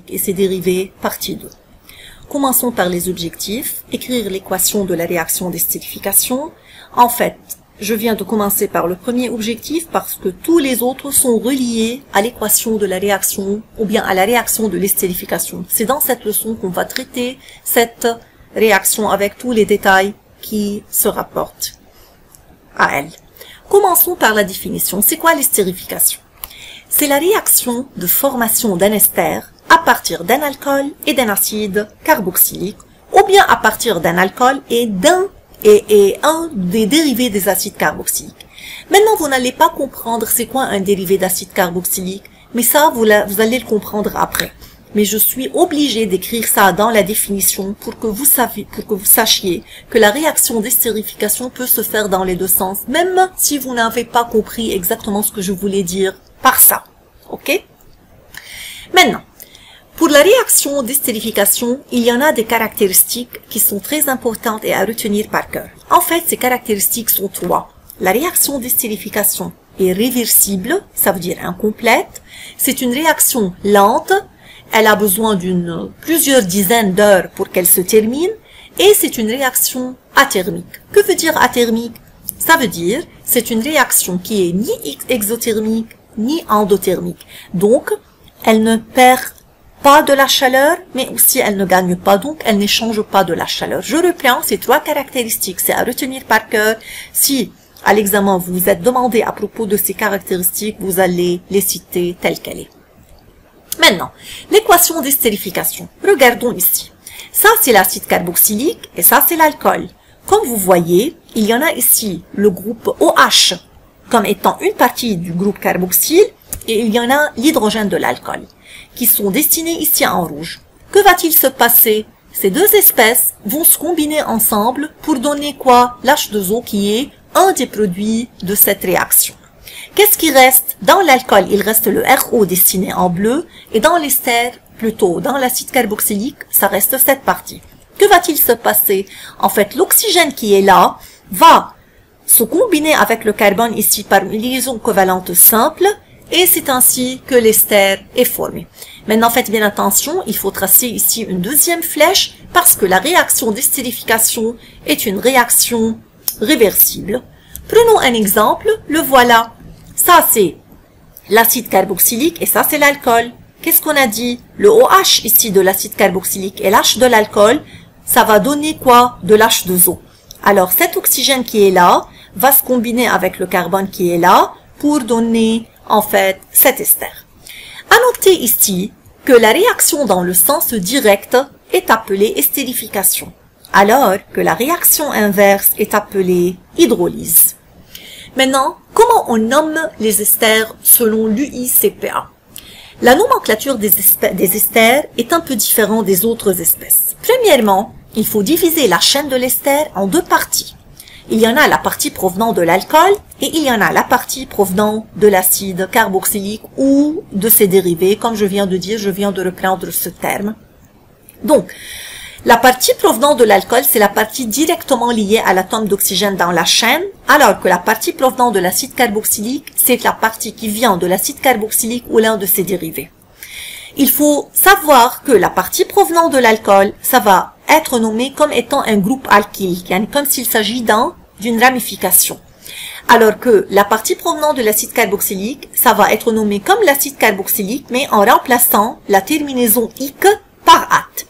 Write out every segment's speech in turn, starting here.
et ses dérivés, partie 2. Commençons par les objectifs. Écrire l'équation de la réaction d'estérification. En fait, je viens de commencer par le premier objectif parce que tous les autres sont reliés à l'équation de la réaction ou bien à la réaction de l'estérification. C'est dans cette leçon qu'on va traiter cette réaction avec tous les détails qui se rapportent à elle. Commençons par la définition. C'est quoi l'estérification? C'est la réaction de formation d'un ester à partir d'un alcool et d'un acide carboxylique, ou bien à partir d'un alcool et un des dérivés des acides carboxyliques. Maintenant, vous n'allez pas comprendre c'est quoi un dérivé d'acide carboxylique, mais ça, vous allez le comprendre après. Mais je suis obligée d'écrire ça dans la définition pour que vous sachiez que la réaction d'estérification peut se faire dans les deux sens, même si vous n'avez pas compris exactement ce que je voulais dire par ça. Ok? Maintenant, pour la réaction d'estérification, il y en a des caractéristiques qui sont très importantes et à retenir par cœur. En fait, ces caractéristiques sont trois. La réaction d'estérification est réversible, ça veut dire incomplète. C'est une réaction lente, elle a besoin d'une plusieurs dizaines d'heures pour qu'elle se termine. Et c'est une réaction athermique. Que veut dire athermique? Ça veut dire c'est une réaction qui est ni exothermique ni endothermique. Donc, elle ne perd pas de la chaleur, mais aussi elle ne gagne pas, donc elle n'échange pas de la chaleur. Je reprends ces trois caractéristiques, c'est à retenir par cœur. Si à l'examen vous vous êtes demandé à propos de ces caractéristiques, vous allez les citer telles qu'elles sont. Maintenant, l'équation d'estérification. Regardons ici. Ça, c'est l'acide carboxylique et ça, c'est l'alcool. Comme vous voyez, il y en a ici le groupe OH comme étant une partie du groupe carboxyle et il y en a l'hydrogène de l'alcool qui sont dessinés ici en rouge. Que va-t-il se passer? Ces deux espèces vont se combiner ensemble pour donner quoi? L'H2O qui est un des produits de cette réaction. Qu'est-ce qui reste? Dans l'alcool, il reste le RO dessiné en bleu et dans l'ester, plutôt dans l'acide carboxylique, ça reste cette partie. Que va-t-il se passer? En fait, l'oxygène qui est là va se combiner avec le carbone ici par une liaison covalente simple et c'est ainsi que l'ester est formé. Maintenant, faites bien attention, il faut tracer ici une deuxième flèche parce que la réaction d'estérification est une réaction réversible. Prenons un exemple, le voilà. Ça, c'est l'acide carboxylique et ça, c'est l'alcool. Qu'est-ce qu'on a dit? Le OH ici de l'acide carboxylique et l'H de l'alcool, ça va donner quoi? De l'H2O. Alors, cet oxygène qui est là va se combiner avec le carbone qui est là pour donner, en fait, cet ester. À noter ici que la réaction dans le sens direct est appelée estérification, alors que la réaction inverse est appelée hydrolyse. Maintenant, comment on nomme les esters selon l'UICPA? La nomenclature des esters est un peu différente des autres espèces. Premièrement, il faut diviser la chaîne de l'ester en deux parties. Il y en a la partie provenant de l'alcool et il y en a la partie provenant de l'acide carboxylique ou de ses dérivés. Comme je viens de dire, je viens de reprendre ce terme. Donc, la partie provenant de l'alcool, c'est la partie directement liée à l'atome d'oxygène dans la chaîne, alors que la partie provenant de l'acide carboxylique, c'est la partie qui vient de l'acide carboxylique ou l'un de ses dérivés. Il faut savoir que la partie provenant de l'alcool, ça va être nommé comme étant un groupe alkyle, comme s'il s'agit d'une ramification. Alors que la partie provenant de l'acide carboxylique, ça va être nommé comme l'acide carboxylique, mais en remplaçant la terminaison -ique par -ate.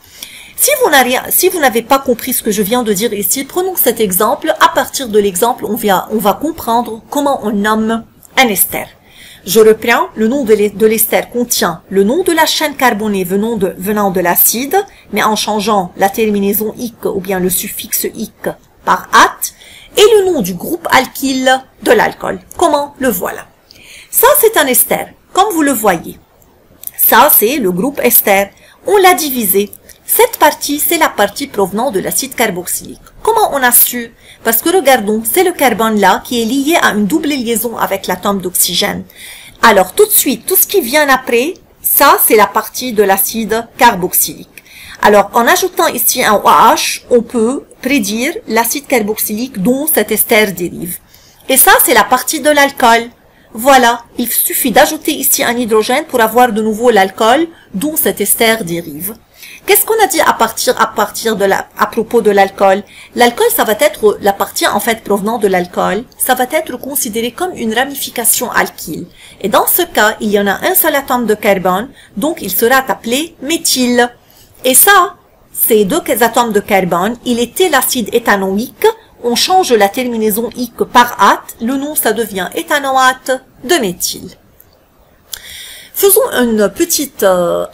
Si vous n'avez pas compris ce que je viens de dire ici, prenons cet exemple. À partir de l'exemple, on va comprendre comment on nomme un ester. Je reprends, le nom de l'ester contient le nom de la chaîne carbonée venant de l'acide, mais en changeant la terminaison -ique ou bien le suffixe -ique par -ate, et le nom du groupe alkyle de l'alcool. Comment? Le voilà. Ça, c'est un ester, comme vous le voyez. Ça, c'est le groupe ester. On l'a divisé. Cette partie, c'est la partie provenant de l'acide carboxylique. Comment on a su? Parce que regardons, c'est le carbone là qui est lié à une double liaison avec l'atome d'oxygène. Alors tout de suite, tout ce qui vient après, ça c'est la partie de l'acide carboxylique. Alors en ajoutant ici un OH, on peut prédire l'acide carboxylique dont cet ester dérive. Et ça c'est la partie de l'alcool. Voilà, il suffit d'ajouter ici un hydrogène pour avoir de nouveau l'alcool dont cet ester dérive. Qu'est-ce qu'on a dit à propos de l'alcool? L'alcool, ça va être la partie en fait provenant de l'alcool, ça va être considéré comme une ramification alkyle. Et dans ce cas, il y en a un seul atome de carbone, donc il sera appelé méthyle. Et ça, ces deux atomes de carbone, il était l'acide éthanoïque. On change la terminaison -ique par -ate, le nom ça devient éthanoate de méthyle. Faisons une petite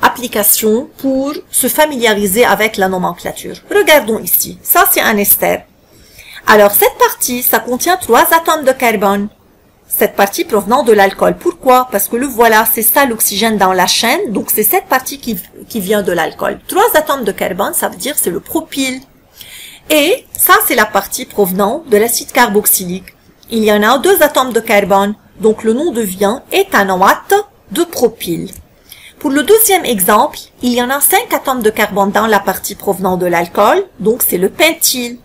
application pour se familiariser avec la nomenclature. Regardons ici, ça c'est un ester. Alors cette partie, ça contient 3 atomes de carbone. Cette partie provenant de l'alcool. Pourquoi? Parce que le voilà, c'est ça l'oxygène dans la chaîne, donc c'est cette partie qui vient de l'alcool. 3 atomes de carbone, ça veut dire c'est le propyle. Et ça, c'est la partie provenant de l'acide carboxylique. Il y en a 2 atomes de carbone, donc le nom devient éthanoate de propyle. Pour le deuxième exemple, il y en a 5 atomes de carbone dans la partie provenant de l'alcool, donc c'est le pentyle.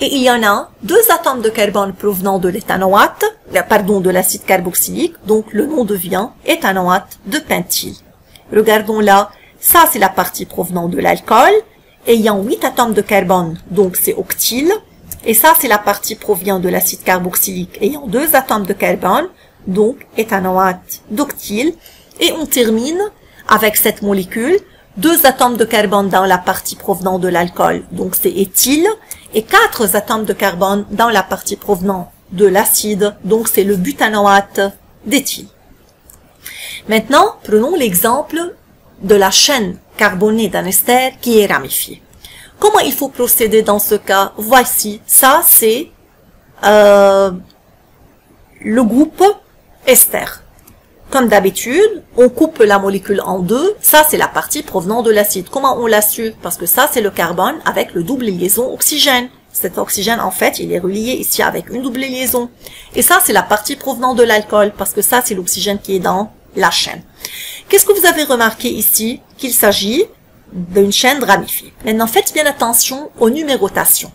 Et il y en a 2 atomes de carbone provenant de l'éthanoate, de l'acide carboxylique, donc le nom devient éthanoate de pentyle. Regardons là, ça c'est la partie provenant de l'alcool, ayant 8 atomes de carbone, donc c'est octyle. Et ça, c'est la partie provient de l'acide carboxylique ayant 2 atomes de carbone, donc éthanoate d'octyle. Et on termine avec cette molécule, 2 atomes de carbone dans la partie provenant de l'alcool, donc c'est éthyle, et 4 atomes de carbone dans la partie provenant de l'acide, donc c'est le butanoate d'éthyle. Maintenant, prenons l'exemple de la chaîne carbonée d'un ester qui est ramifiée. Comment il faut procéder dans ce cas? Voici, ça c'est le groupe ester. Comme d'habitude, on coupe la molécule en deux. Ça c'est la partie provenant de l'acide. Comment on l'a su? Parce que ça c'est le carbone avec le double liaison oxygène. Cet oxygène en fait il est relié ici avec une double liaison. Et ça c'est la partie provenant de l'alcool parce que ça c'est l'oxygène qui est dans la chaîne. Qu'est-ce que vous avez remarqué ici? Qu'il s'agit d'une chaîne ramifiée. Maintenant, faites bien attention aux numérotations.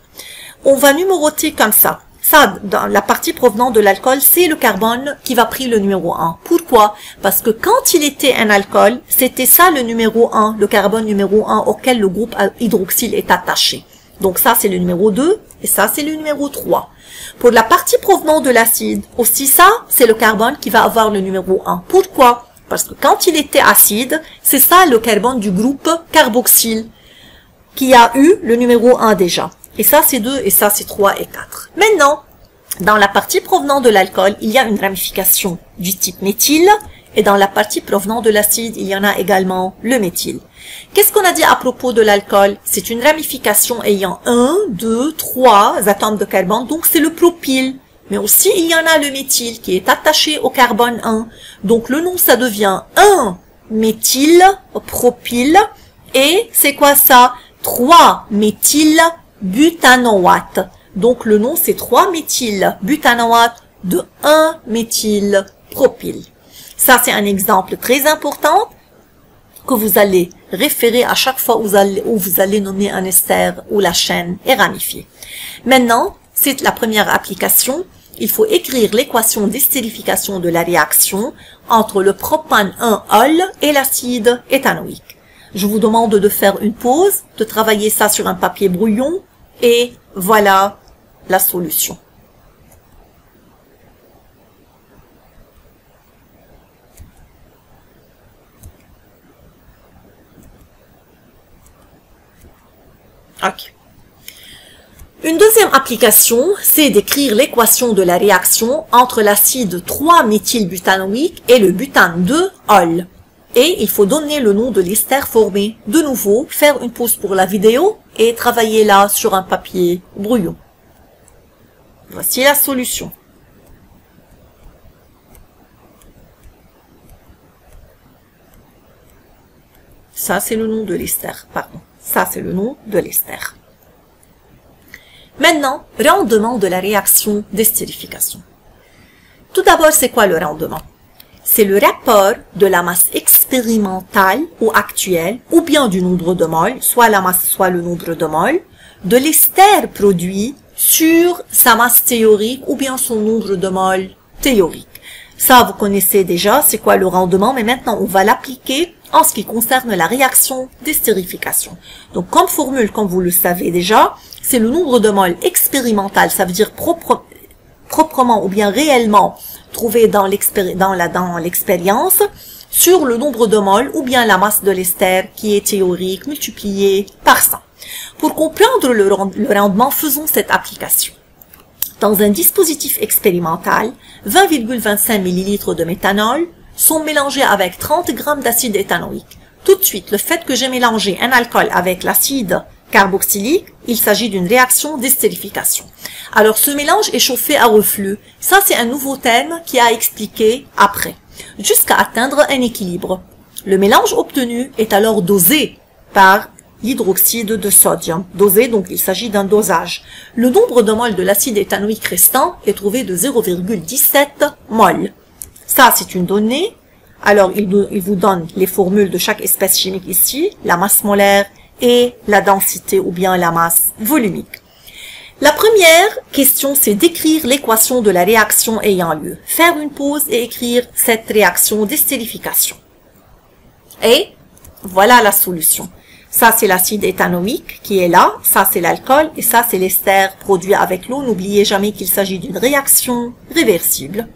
On va numéroter comme ça. Ça, dans la partie provenant de l'alcool, c'est le carbone qui va prendre le numéro 1. Pourquoi? Parce que quand il était un alcool, c'était ça le numéro 1, le carbone numéro 1 auquel le groupe hydroxyle est attaché. Donc ça, c'est le numéro 2 et ça, c'est le numéro 3. Pour la partie provenant de l'acide, aussi ça, c'est le carbone qui va avoir le numéro 1. Pourquoi? Parce que quand il était acide, c'est ça le carbone du groupe carboxyle qui a eu le numéro 1 déjà. Et ça c'est 2 et ça c'est 3 et 4. Maintenant, dans la partie provenant de l'alcool, il y a une ramification du type méthyle et dans la partie provenant de l'acide, il y en a également le méthyle. Qu'est-ce qu'on a dit à propos de l'alcool? C'est une ramification ayant 1, 2, 3 atomes de carbone, donc c'est le propyle. Mais aussi, il y en a le méthyle qui est attaché au carbone 1. Donc, le nom, ça devient 1-méthylpropyle. Et c'est quoi ça? 3-méthylbutanoate. Donc, le nom, c'est 3-méthylbutanoate de 1-méthylpropyle. Ça, c'est un exemple très important que vous allez référer à chaque fois où vous allez nommer un ester où la chaîne est ramifiée. Maintenant, c'est la première application. Il faut écrire l'équation d'estérification de la réaction entre le propane 1-ol et l'acide éthanoïque. Je vous demande de faire une pause, de travailler ça sur un papier brouillon et voilà la solution. Ok. Une deuxième application, c'est d'écrire l'équation de la réaction entre l'acide 3-méthylbutanoïque et le butane 2-ol. Et il faut donner le nom de l'ester formé. De nouveau, faire une pause pour la vidéo et travailler là sur un papier brouillon. Voici la solution. Ça, c'est le nom de l'ester, pardon. Ça, c'est le nom de l'ester. Maintenant, rendement de la réaction d'estérification. Tout d'abord, c'est quoi le rendement? C'est le rapport de la masse expérimentale ou actuelle, ou bien du nombre de moles, soit la masse, soit le nombre de moles, de l'ester produit sur sa masse théorique ou bien son nombre de moles théorique. Ça, vous connaissez déjà, c'est quoi le rendement, mais maintenant, on va l'appliquer en ce qui concerne la réaction d'estérification. Donc, comme formule, comme vous le savez déjà, c'est le nombre de moles expérimental, ça veut dire proprement ou bien réellement trouvé dans l'expérience, sur le nombre de moles ou bien la masse de l'ester qui est théorique multiplié par 100. Pour comprendre le rendement, faisons cette application. Dans un dispositif expérimental, 20,25 ml de méthanol sont mélangés avec 30 g d'acide éthanoïque. Tout de suite, le fait que j'ai mélangé un alcool avec l'acide carboxylique, il s'agit d'une réaction d'estérification. Alors, ce mélange est chauffé à reflux. Ça, c'est un nouveau terme qui a expliqué après, jusqu'à atteindre un équilibre. Le mélange obtenu est alors dosé par l'hydroxyde de sodium. Dosé, donc il s'agit d'un dosage. Le nombre de moles de l'acide éthanoïque restant est trouvé de 0,17 moles. Ça, c'est une donnée. Alors, il vous donne les formules de chaque espèce chimique ici, la masse molaire et la densité ou bien la masse volumique. La première question, c'est d'écrire l'équation de la réaction ayant lieu. Faire une pause et écrire cette réaction d'estérification. Et voilà la solution. Ça, c'est l'acide éthanoïque qui est là. Ça, c'est l'alcool. Et ça, c'est l'ester produit avec l'eau. N'oubliez jamais qu'il s'agit d'une réaction réversible.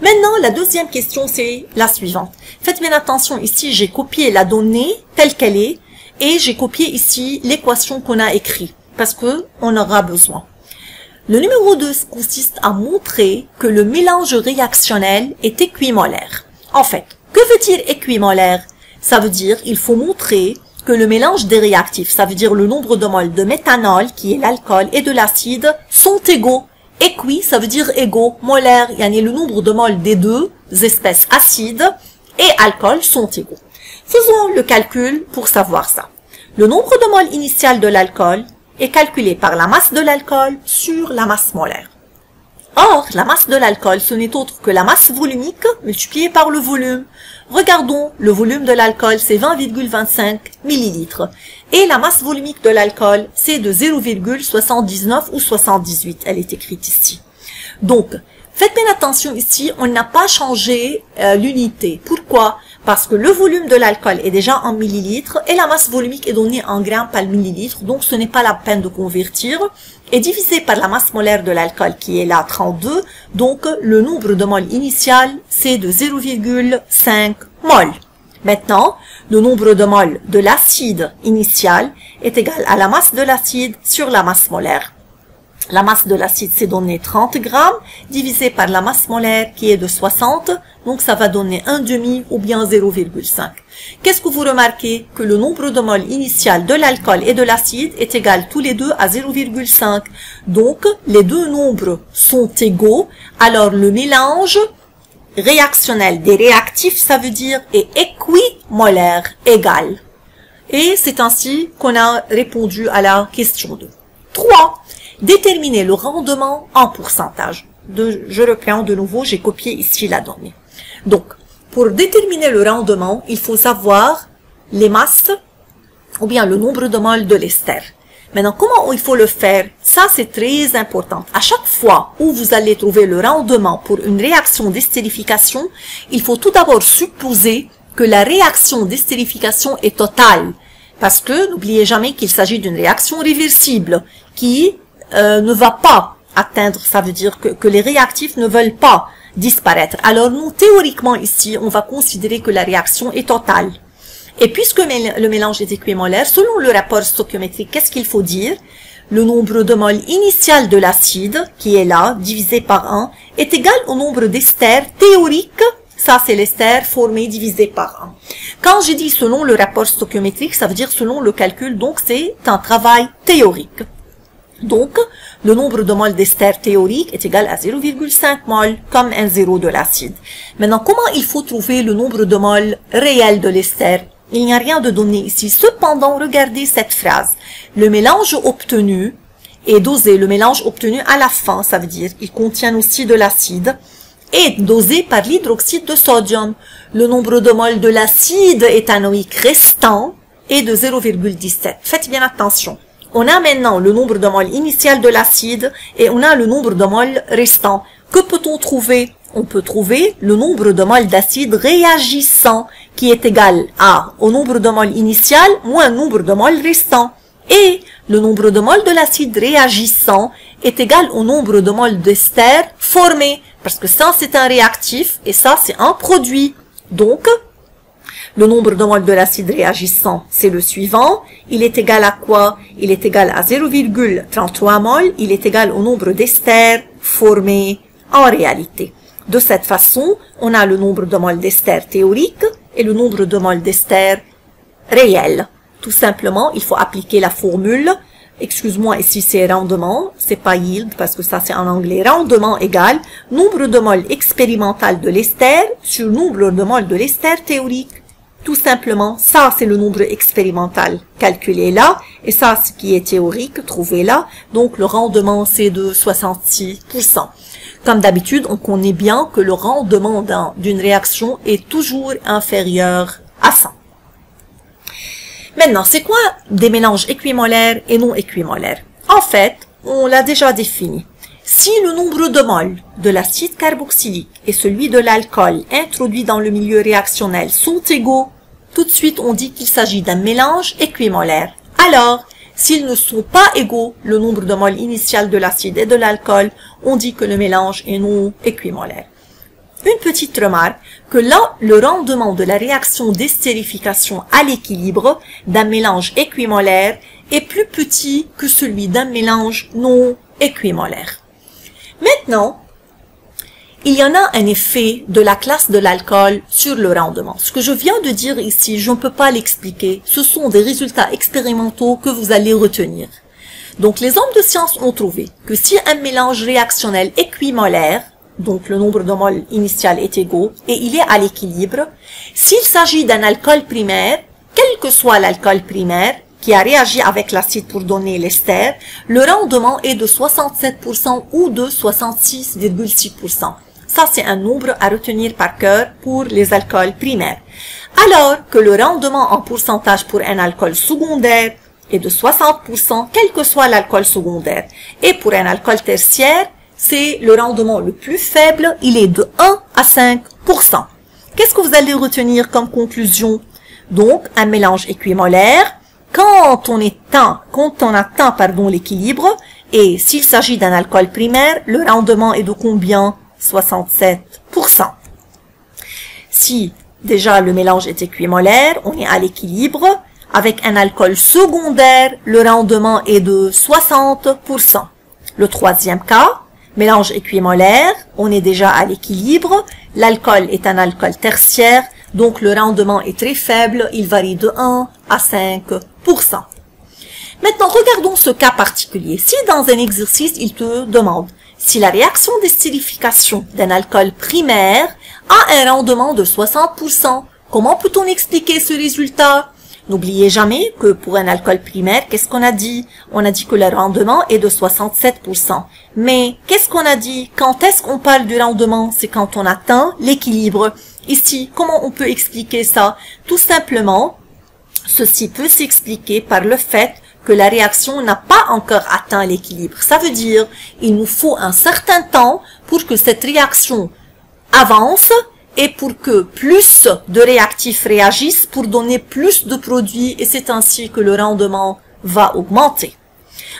Maintenant, la deuxième question, c'est la suivante. Faites bien attention. Ici, j'ai copié la donnée telle qu'elle est. Et j'ai copié ici l'équation qu'on a écrite. Parce que on aura besoin. Le numéro 2 consiste à montrer que le mélange réactionnel est équimolaire. En fait, que veut dire équimolaire? Ça veut dire il faut montrer que le mélange des réactifs, ça veut dire le nombre de moles de méthanol, qui est l'alcool, et de l'acide, sont égaux. Équi, ça veut dire égaux. Molaire, yani le nombre de moles des deux espèces acides et alcool sont égaux. Faisons le calcul pour savoir ça. Le nombre de moles initial de l'alcool est calculé par la masse de l'alcool sur la masse molaire. Or, la masse de l'alcool, ce n'est autre que la masse volumique multipliée par le volume. Regardons, le volume de l'alcool, c'est 20,25 ml. Et la masse volumique de l'alcool, c'est de 0,79 ou 78. Elle est écrite ici. Donc, faites bien attention ici, on n'a pas changé l'unité. Pourquoi? Parce que le volume de l'alcool est déjà en millilitres et la masse volumique est donnée en grammes par millilitre. Donc, ce n'est pas la peine de convertir. Et divisé par la masse molaire de l'alcool qui est là 32, donc le nombre de moles initial c'est de 0,5 moles. Maintenant, le nombre de moles de l'acide initial est égal à la masse de l'acide sur la masse molaire. La masse de l'acide c'est donné 30 grammes divisé par la masse molaire qui est de 60, donc ça va donner 1,5 ou bien 0,5. Qu'est-ce que vous remarquez? Que le nombre de moles initial de l'alcool et de l'acide est égal tous les deux à 0,5. Donc, les deux nombres sont égaux. Alors, le mélange réactionnel des réactifs, ça veut dire, est équimolaire, égal. Et c'est ainsi qu'on a répondu à la question 2. 3. Déterminer le rendement en pourcentage. Je reprends de nouveau, j'ai copié ici la donnée. Donc, pour déterminer le rendement, il faut savoir les masses ou bien le nombre de moles de l'ester. Maintenant, comment il faut le faire? Ça, c'est très important. À chaque fois où vous allez trouver le rendement pour une réaction d'estérification, il faut tout d'abord supposer que la réaction d'estérification est totale. Parce que, n'oubliez jamais qu'il s'agit d'une réaction réversible qui ne va pas atteindre, ça veut dire que les réactifs ne veulent pas disparaître. Alors nous, théoriquement ici, on va considérer que la réaction est totale. Et puisque le mélange est équimolaire, selon le rapport stoichiométrique, qu'est-ce qu'il faut dire? Le nombre de moles initial de l'acide, qui est là, divisé par 1, est égal au nombre d'esters théoriques. Ça, c'est l'ester formé divisé par 1. Quand j'ai dit selon le rapport stoichiométrique, ça veut dire selon le calcul, donc c'est un travail théorique. Donc, le nombre de moles d'ester théorique est égal à 0,5 moles, comme un zéro de l'acide. Maintenant, comment il faut trouver le nombre de moles réel de l'ester? Il n'y a rien de donné ici. Cependant, regardez cette phrase. Le mélange obtenu est dosé. Le mélange obtenu à la fin, ça veut dire il contient aussi de l'acide, est dosé par l'hydroxyde de sodium. Le nombre de moles de l'acide éthanoïque restant est de 0,17. Faites bien attention. On a maintenant le nombre de moles initial de l'acide et on a le nombre de moles restants. Que peut-on trouver on peut trouver le nombre de moles d'acide réagissant qui est égal au nombre de moles initial moins le nombre de moles restant. Et le nombre de moles de l'acide réagissant est égal au nombre de moles d'ester formés. Parce que ça, c'est un réactif et ça, c'est un produit. Donc, le nombre de moles de l'acide réagissant, c'est le suivant. Il est égal à quoi? Il est égal à 0,33 moles. Il est égal au nombre d'ester formés en réalité. De cette façon, on a le nombre de moles d'ester théorique et le nombre de moles d'ester réel. Tout simplement, il faut appliquer la formule. Excuse-moi, ici c'est rendement, c'est pas yield parce que ça c'est en anglais. Rendement égale nombre de moles expérimental de l'ester sur nombre de moles de l'ester théorique. Tout simplement, ça c'est le nombre expérimental calculé là, et ça ce qui est théorique trouvé là. Donc le rendement c'est de 66%. Comme d'habitude, on connaît bien que le rendement d'une réaction est toujours inférieur à 100. Maintenant, c'est quoi des mélanges équimolaires et non équimolaires? En fait, on l'a déjà défini. Si le nombre de moles de l'acide carboxylique et celui de l'alcool introduit dans le milieu réactionnel sont égaux, tout de suite on dit qu'il s'agit d'un mélange équimolaire. Alors, s'ils ne sont pas égaux, le nombre de moles initial de l'acide et de l'alcool, on dit que le mélange est non équimolaire. Une petite remarque, que là, le rendement de la réaction d'estérification à l'équilibre d'un mélange équimolaire est plus petit que celui d'un mélange non équimolaire. Maintenant, il y en a un effet de la classe de l'alcool sur le rendement. Ce que je viens de dire ici, je ne peux pas l'expliquer. Ce sont des résultats expérimentaux que vous allez retenir. Donc, les hommes de science ont trouvé que si un mélange réactionnel équimolaire, donc le nombre de moles initial est égaux, et il est à l'équilibre, s'il s'agit d'un alcool primaire, quel que soit l'alcool primaire, qui a réagi avec l'acide pour donner l'ester, le rendement est de 67% ou de 66,6%. Ça, c'est un nombre à retenir par cœur pour les alcools primaires. Alors que le rendement en pourcentage pour un alcool secondaire est de 60%, quel que soit l'alcool secondaire. Et pour un alcool tertiaire, c'est le rendement le plus faible, il est de 1 à 5%. Qu'est-ce que vous allez retenir comme conclusion? Donc, un mélange équimolaire, quand on atteint l'équilibre, et s'il s'agit d'un alcool primaire, le rendement est de combien? 67%. Si déjà le mélange est équimolaire, on est à l'équilibre, avec un alcool secondaire, le rendement est de 60%. Le troisième cas, mélange équimolaire, on est déjà à l'équilibre, l'alcool est un alcool tertiaire, donc le rendement est très faible, il varie de 1 à 5%. Maintenant, regardons ce cas particulier. Si dans un exercice, il te demande si la réaction d'estérification d'un alcool primaire a un rendement de 60%, comment peut-on expliquer ce résultat? N'oubliez jamais que pour un alcool primaire, qu'est-ce qu'on a dit? On a dit que le rendement est de 67%. Mais qu'est-ce qu'on a dit? Quand est-ce qu'on parle du rendement? C'est quand on atteint l'équilibre. Ici, comment on peut expliquer ça? Tout simplement, ceci peut s'expliquer par le fait que la réaction n'a pas encore atteint l'équilibre. Ça veut dire il nous faut un certain temps pour que cette réaction avance et pour que plus de réactifs réagissent pour donner plus de produits et c'est ainsi que le rendement va augmenter.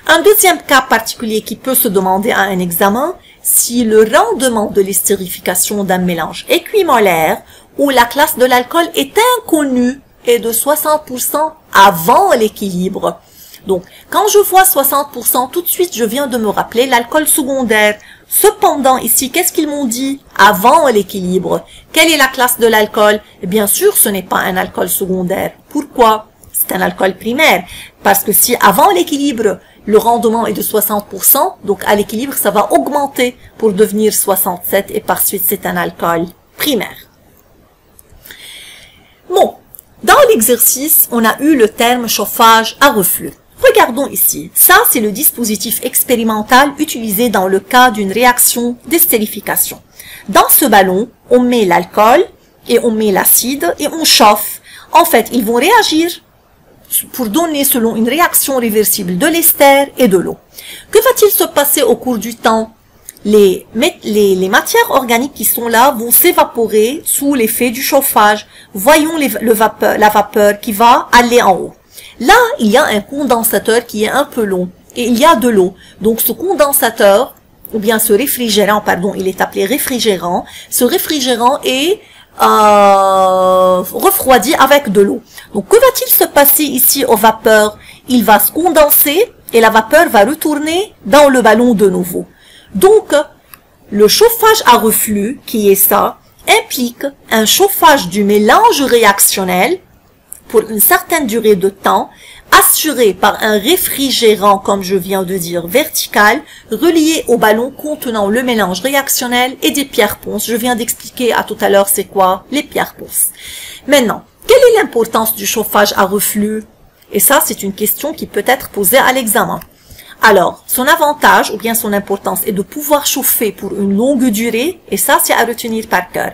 Un deuxième cas particulier qui peut se demander à un examen, si le rendement de l'estérification d'un mélange équimolaire où la classe de l'alcool est inconnue est de 60% avant l'équilibre. Donc, quand je vois 60%, tout de suite, je viens de me rappeler l'alcool secondaire. Cependant, ici, qu'est-ce qu'ils m'ont dit? Avant l'équilibre. Quelle est la classe de l'alcool? Bien sûr, ce n'est pas un alcool secondaire. Pourquoi? C'est un alcool primaire. Parce que si avant l'équilibre, le rendement est de 60%, donc à l'équilibre, ça va augmenter pour devenir 67 et par suite, c'est un alcool primaire. Bon, dans l'exercice, on a eu le terme chauffage à reflux. Regardons ici. Ça, c'est le dispositif expérimental utilisé dans le cas d'une réaction d'estérification. Dans ce ballon, on met l'alcool et on met l'acide et on chauffe. En fait, ils vont réagir pour donner selon une réaction réversible de l'ester et de l'eau. Que va-t-il se passer au cours du temps? les matières organiques qui sont là vont s'évaporer sous l'effet du chauffage. Voyons la vapeur qui va aller en haut. Là, il y a un condensateur qui est un peu long et il y a de l'eau. Donc, ce condensateur, ou bien ce réfrigérant, pardon, il est appelé réfrigérant. Ce réfrigérant est refroidi avec de l'eau. Donc, que va-t-il se passer ici aux vapeurs? Il va se condenser et la vapeur va retourner dans le ballon de nouveau. Donc, le chauffage à reflux, qui est ça, implique un chauffage du mélange réactionnel pour une certaine durée de temps, assuré par un réfrigérant, comme je viens de dire, vertical, relié au ballon contenant le mélange réactionnel et des pierres ponces. Je viens d'expliquer à tout à l'heure c'est quoi les pierres ponces. Maintenant, quelle est l'importance du chauffage à reflux? Et ça, c'est une question qui peut être posée à l'examen. Alors, son avantage ou bien son importance est de pouvoir chauffer pour une longue durée, et ça, c'est à retenir par cœur.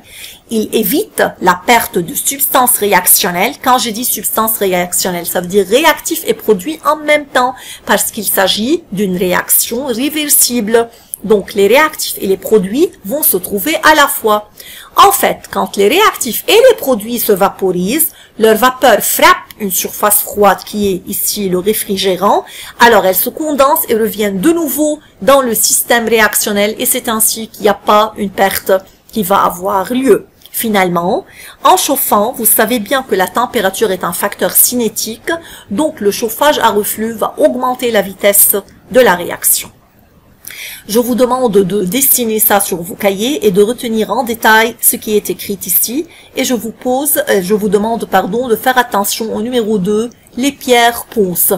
Il évite la perte de substances réactionnelles. Quand je dis substances réactionnelles, ça veut dire réactifs et produits en même temps, parce qu'il s'agit d'une réaction réversible. Donc, les réactifs et les produits vont se trouver à la fois. En fait, quand les réactifs et les produits se vaporisent, leur vapeur frappe une surface froide qui est ici le réfrigérant, alors elle se condense et revient de nouveau dans le système réactionnel et c'est ainsi qu'il n'y a pas une perte qui va avoir lieu. Finalement, en chauffant, vous savez bien que la température est un facteur cinétique, donc le chauffage à reflux va augmenter la vitesse de la réaction. Je vous demande de dessiner ça sur vos cahiers et de retenir en détail ce qui est écrit ici. Et je vous demande de faire attention au numéro 2, les pierres ponces.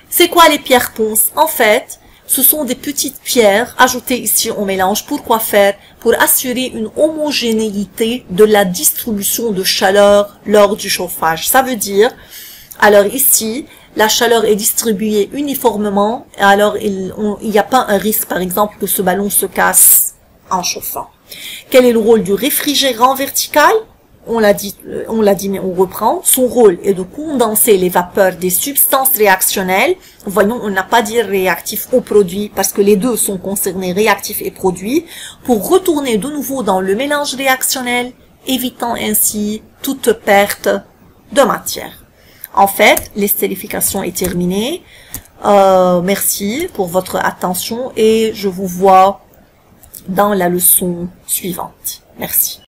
C'est quoi les pierres ponces? En fait, ce sont des petites pierres ajoutées ici au mélange. Pourquoi faire? Pour assurer une homogénéité de la distribution de chaleur lors du chauffage. Ça veut dire, alors ici, la chaleur est distribuée uniformément, alors il n'y a pas un risque, par exemple, que ce ballon se casse en chauffant. Quel est le rôle du réfrigérant vertical? On l'a dit, mais on reprend. Son rôle est de condenser les vapeurs des substances réactionnelles. Voyons, on n'a pas dit réactif au produit, parce que les deux sont concernés, réactifs et produits, pour retourner de nouveau dans le mélange réactionnel, évitant ainsi toute perte de matière. En fait, l'estérification est terminée. Merci pour votre attention et je vous vois dans la leçon suivante. Merci.